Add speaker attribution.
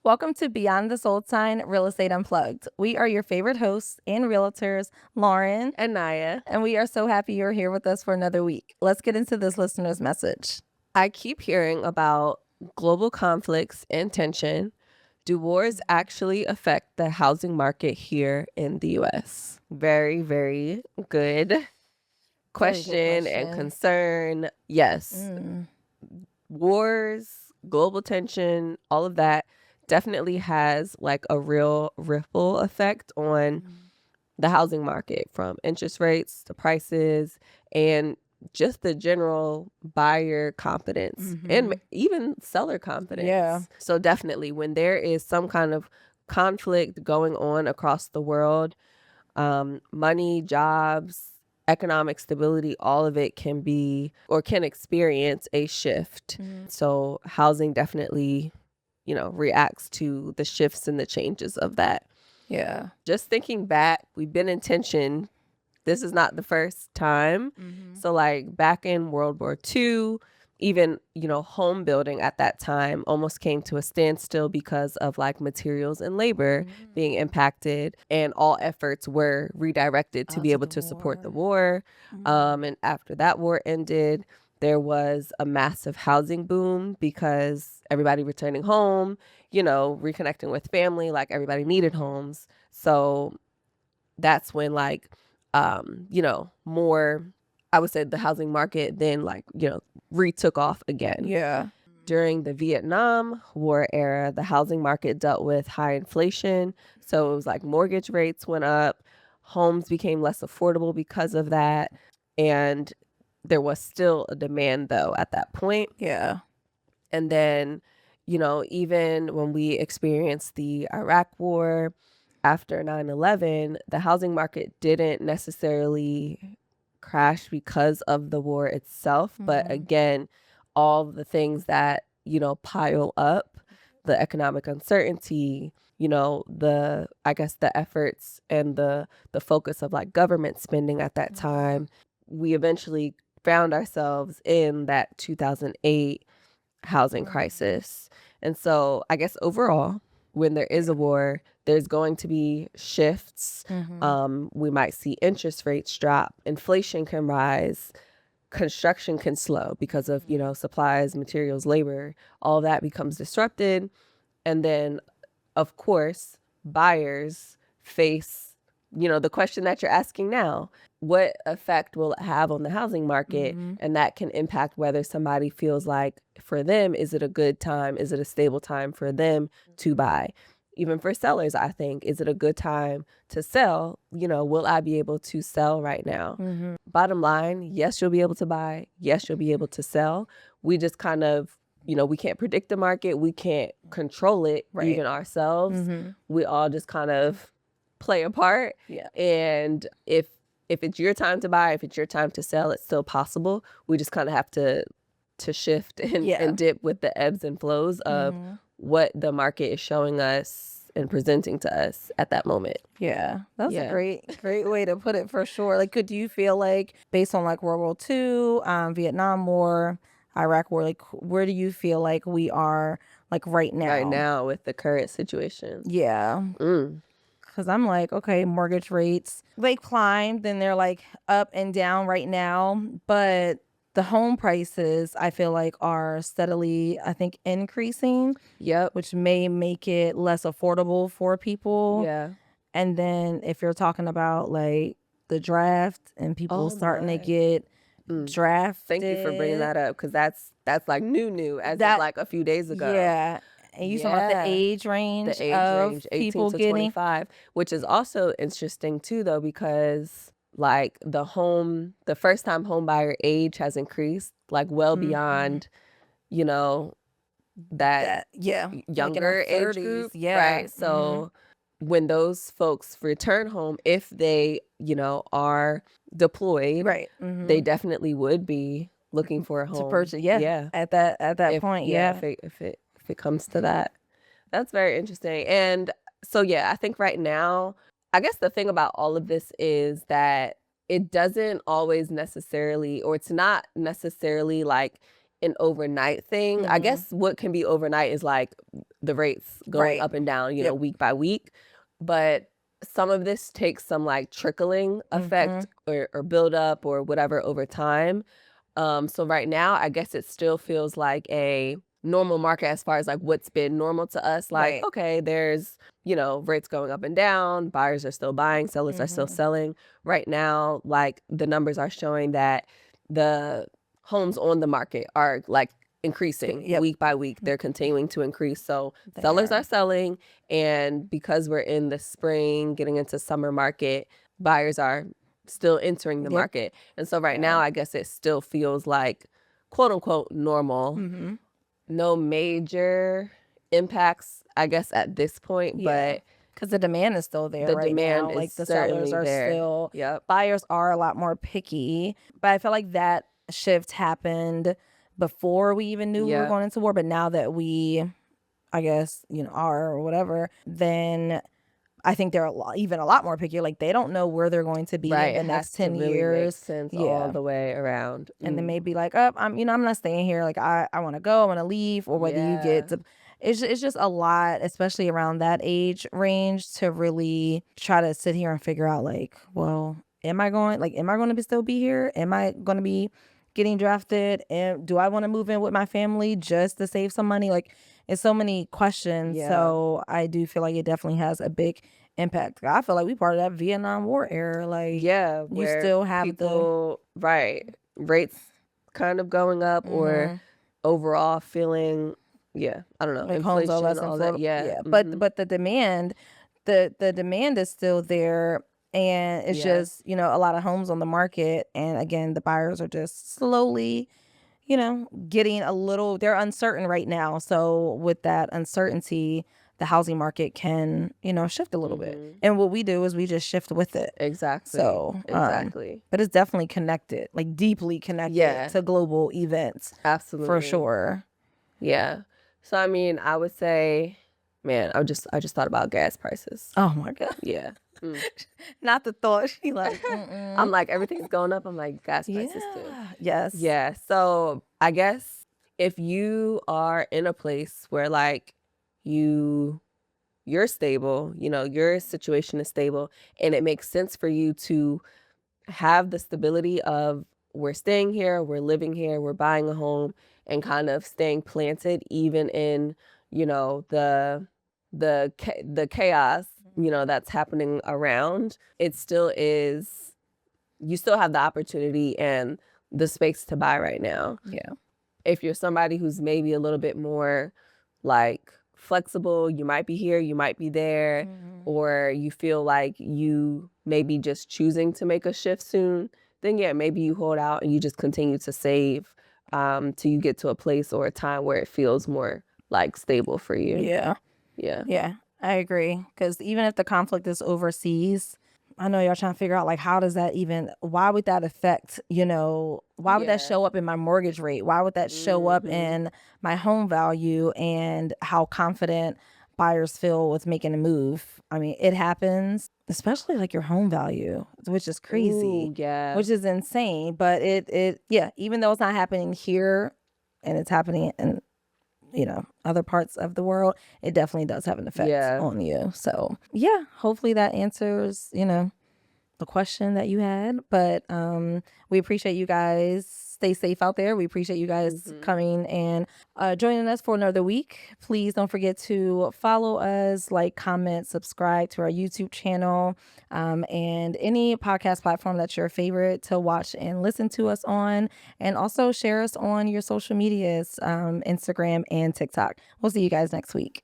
Speaker 1: Welcome to Beyond the Sold Sign Real Estate Unplugged. We are your favorite hosts and realtors, Lauren
Speaker 2: and Naya.
Speaker 1: and we are so happy you're here with us for another week. Let's get into this listener's message.
Speaker 2: I keep hearing about global conflicts and tension. Do wars actually affect the housing market here in the U.S.? Very, very good question and concern. Yes. Wars, global tension, all of that definitely has like a real ripple effect on the housing market, from interest rates to prices and just the general buyer confidence and even seller confidence.
Speaker 1: Yeah.
Speaker 2: So definitely when there is some kind of conflict going on across the world, money, jobs, economic stability, all of it can be or can experience a shift. So housing definitely, reacts to the shifts and the changes of that.
Speaker 1: Yeah.
Speaker 2: Just thinking back, we've been in tension. This is not the first time. So like back in World War II, even, home building at that time almost came to a standstill because of like materials and labor being impacted, and all efforts were redirected to be able to support the war. And after that war ended, there was a massive housing boom because everybody returning home, reconnecting with family, like everybody needed homes. So that's when like, more, I would say the housing market then like, retook off again.
Speaker 1: Yeah.
Speaker 2: During the Vietnam War era, the housing market dealt with high inflation. So it was like mortgage rates went up, homes became less affordable because of that. And there was still a demand though at that point.
Speaker 1: Yeah.
Speaker 2: And then, even when we experienced the Iraq War after 9/11, the housing market didn't necessarily crash because of the war itself. But again, all the things that, pile up, the economic uncertainty, the efforts and the focus of like government spending at that time, we eventually found ourselves in that 2008 housing crisis. And so I guess overall, when there is a war, there's going to be shifts. We might see interest rates drop, inflation can rise, construction can slow because of, supplies, materials, labor, all that becomes disrupted. And then, of course, buyers face, the question that you're asking now: what effect will it have on the housing market? And that can impact whether somebody feels like for them, is it a good time? Is it a stable time for them to buy? Even for sellers, I think, is it a good time to sell? Will I be able to sell right now? Bottom line, yes, you'll be able to buy. Yes, you'll be able to sell. We just kind of, we can't predict the market. We can't control it, even ourselves. We all just kind of play a part.
Speaker 1: Yeah.
Speaker 2: And if it's your time to buy, if it's your time to sell, it's still possible. We just kind of have to shift and dip with the ebbs and flows of what the market is showing us and presenting to us at that moment.
Speaker 1: Yeah, that's a great way to put it, for sure. Like, do you feel like, based on like World War II, Vietnam War, Iraq War, like where do you feel like we are like right now?
Speaker 2: Right now with the current situation.
Speaker 1: Yeah. Because I'm like, okay, mortgage rates, they climbed and they're like up and down right now. But the home prices, I feel like, are steadily, I think, increasing.
Speaker 2: Yep.
Speaker 1: Which may make it less affordable for people.
Speaker 2: Yeah.
Speaker 1: And then if you're talking about like the draft and people starting to get drafted.
Speaker 2: Thank you for bringing that up, because that's like new as of like a few days ago.
Speaker 1: Yeah. And you talking about the age range,
Speaker 2: 18 to 25, which is also interesting too, though, because like the first time home buyer age has increased like well beyond, that younger
Speaker 1: like
Speaker 2: age group. Right. So when those folks return home, if they, are deployed, they definitely would be looking for a home
Speaker 1: to purchase. Yeah. At that point. Yeah.
Speaker 2: If it comes to that. That's very interesting. And so, I think right now, I guess the thing about all of this is that it doesn't always necessarily, or it's not necessarily like an overnight thing. I guess what can be overnight is like the rates going
Speaker 1: Right.
Speaker 2: up and down,
Speaker 1: Yep.
Speaker 2: week by week. But some of this takes some like trickling effect or build up or whatever over time. So right now, I guess it still feels like a normal market as far as like what's been normal to us. Like,
Speaker 1: Right.
Speaker 2: okay, there's, rates going up and down, buyers are still buying, sellers are still selling. Right now, like the numbers are showing that the homes on the market are like increasing
Speaker 1: Yep.
Speaker 2: week by week. They're continuing to increase. So
Speaker 1: They
Speaker 2: sellers
Speaker 1: are.
Speaker 2: are selling. And because we're in the spring, getting into summer market, buyers are still entering the
Speaker 1: Yep.
Speaker 2: market. And so right
Speaker 1: Yeah.
Speaker 2: now, I guess it still feels like quote unquote normal. No major impacts, I guess, at this point,
Speaker 1: Yeah.
Speaker 2: but
Speaker 1: Because the demand is still there
Speaker 2: the
Speaker 1: right
Speaker 2: demand
Speaker 1: now.
Speaker 2: is
Speaker 1: Like the sellers
Speaker 2: certainly
Speaker 1: are
Speaker 2: there.
Speaker 1: still,
Speaker 2: Yep.
Speaker 1: buyers are a lot more picky. But I feel like that shift happened before we even knew we were
Speaker 2: Yep.
Speaker 1: going into war. But now that we, I guess, are or whatever, then I think they're even a lot more picky. Like they don't know where they're going to be
Speaker 2: Right.
Speaker 1: in the
Speaker 2: It
Speaker 1: next
Speaker 2: has to
Speaker 1: 10
Speaker 2: really make
Speaker 1: years.
Speaker 2: sense all
Speaker 1: Yeah.
Speaker 2: the way around.
Speaker 1: And they may be like, oh, I'm not staying here. Like I want to go, I want to leave, or whether you get
Speaker 2: Yeah.
Speaker 1: to, it's just a lot, especially around that age range, to really try to sit here and figure out like, well, am I going to still be here? Am I going to be getting drafted? And do I want to move in with my family just to save some money? Like it's so many questions.
Speaker 2: Yeah.
Speaker 1: So I do feel like it definitely has a big impact. I feel like we part of that Vietnam War era. Like
Speaker 2: Yeah,
Speaker 1: you
Speaker 2: where
Speaker 1: still have
Speaker 2: people, right, rates kind of going up or overall feeling, I don't know,
Speaker 1: like homes are
Speaker 2: inflation,
Speaker 1: less
Speaker 2: all that.
Speaker 1: affordable.
Speaker 2: Yeah.
Speaker 1: Yeah, but the demand, the demand is still there, and it's
Speaker 2: Yeah.
Speaker 1: just a lot of homes on the market, and again the buyers are just slowly getting a little, they're uncertain right now. So with that uncertainty, the housing market can shift a little bit, and what we do is we just shift with it.
Speaker 2: Exactly.
Speaker 1: So
Speaker 2: Exactly.
Speaker 1: but it's definitely connected, like deeply connected
Speaker 2: Yeah.
Speaker 1: to global events
Speaker 2: Absolutely.
Speaker 1: for sure.
Speaker 2: Yeah. So I mean, I would say, man, I just thought about gas prices.
Speaker 1: Oh my God.
Speaker 2: Yeah.
Speaker 1: Not the thought. She like,
Speaker 2: I'm like, everything's going up. I'm like, gas prices too.
Speaker 1: yeah. Yes.
Speaker 2: Yeah. So I guess if you are in a place where like you're stable, your situation is stable, and it makes sense for you to have the stability of we're staying here, we're living here, we're buying a home, and kind of staying planted even in, the chaos, that's happening around. It still is, you still have the opportunity and the space to buy right now.
Speaker 1: Yeah.
Speaker 2: If you're somebody who's maybe a little bit more like flexible, you might be here, you might be there, or you feel like you may be just choosing to make a shift soon, then maybe you hold out and you just continue to save till you get to a place or a time where it feels more like stable for you.
Speaker 1: Yeah.
Speaker 2: Yeah.
Speaker 1: Yeah. I agree. Because even if the conflict is overseas, I know y'all trying to figure out like how does that even, why would that affect, why would that show up in my mortgage rate? Why would that show up in my home value and how confident buyers feel with making a move? I mean, it happens, especially like your home value, which is crazy,
Speaker 2: Ooh, yeah.
Speaker 1: which is insane. But even though it's not happening here and it's happening in other parts of the world, it definitely does have an effect on you. So yeah, hopefully that answers, the question that you had. But we appreciate you guys. Stay safe out there. We appreciate you guys coming and joining us for another week. Please don't forget to follow us, like, comment, subscribe to our YouTube channel, and any podcast platform that's your favorite to watch and listen to us on. And also share us on your social medias, Instagram and TikTok. We'll see you guys next week.